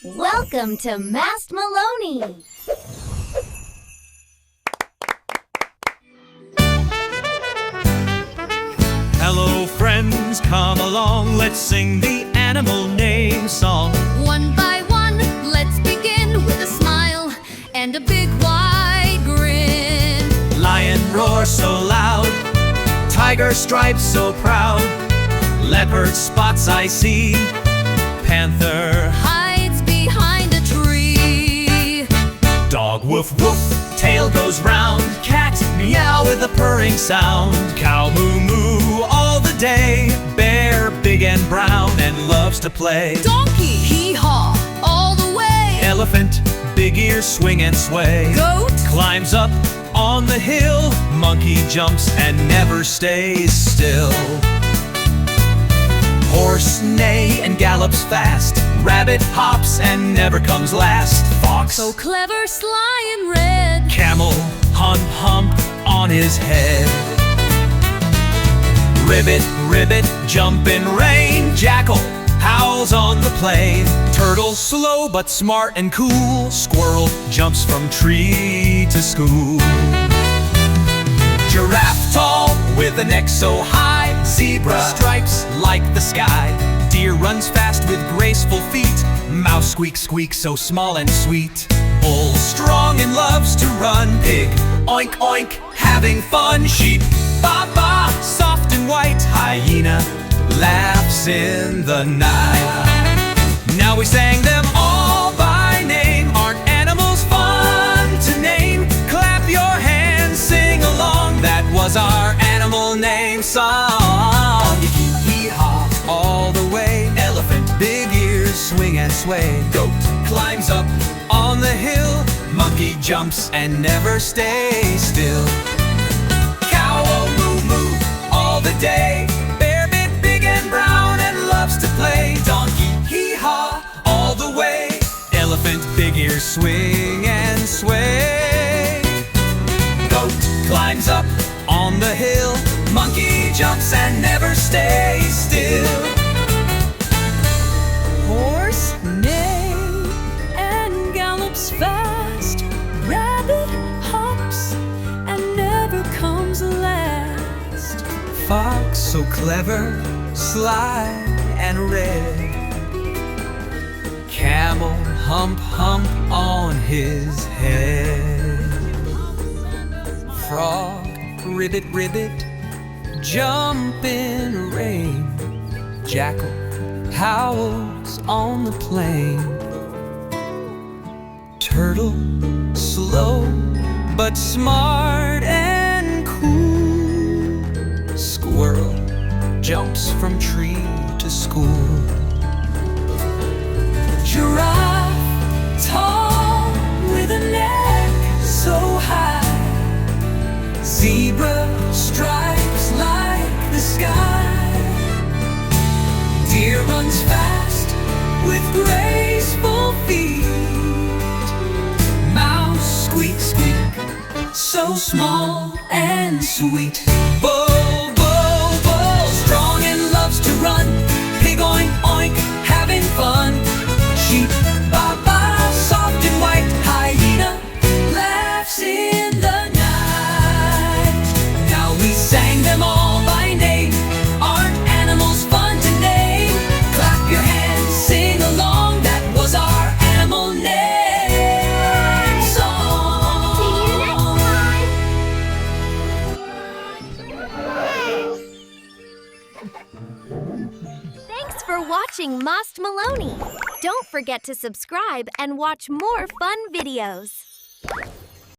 Welcome to Mast Meloni! Hello friends, come along, let's sing the animal name song. One by one, let's begin with a smile and a big wide grin. Lion roars so loud, tiger stripes so proud, leopard spots I see, panther Hides behind a tree. dog woof woof, tail goes round, cat meow with a purring sound, cow moo moo all the day, bear big and brown and loves to play, Donkey hee-haw all the way. elephant big ears swing and sway, Goat climbs up on the hill, monkey jumps and never stays still, horse neigh and gallops fast, rabbit hops and never comes last, fox so clever, sly and red. camel hump on his head, ribbit jump in rain, jackal howls on the plain, turtle slow but smart and cool, squirrel jumps from tree to school, giraffe tall with a neck so high, zebra stripes like the sky, deer runs fast with graceful feet, mouse squeak so small and sweet, bull strong and loves to run, pig oink oink having fun, sheep ba ba soft and white, hyena laughs in the night. Now we sang them all by name. Aren't animals fun to name? Clap your hands, sing along. That was our animal name song. Hee-haw all the way. Elephant, big ears swing and sway. Goat climbs up on the hill. Monkey jumps and never stays still. Cow moo moo all the day. Bear big and brown and loves to play. Donkey hee-haw all the way. Elephant big ears swing and sway. Goat climbs up on the hill. Monkey jumps and never stays still. Horse neigh and gallops fast. Rabbit hops and never comes last. Fox so clever, sly and red. Camel hump on his head. Frog ribbit jump in rain. Jackal howls on the plain. Turtle slow but smart and cool. Squirrel jumps from tree to school. Giraffe tall with a neck so high. Zebra stripes like the sky. Deer runs fast with graceful feet. Mouse squeak so small and sweet. Bull strong and loves to run. Pig oink oink having fun. Sheep ba ba soft and white. Hyena laughs in the night. Now we sang them all by name. Aren't animals fun to name? Clap your hands, sing along. That was our animal name song. See you next time! Thanks for watching Mast Meloni. Don't forget to subscribe and watch more fun videos.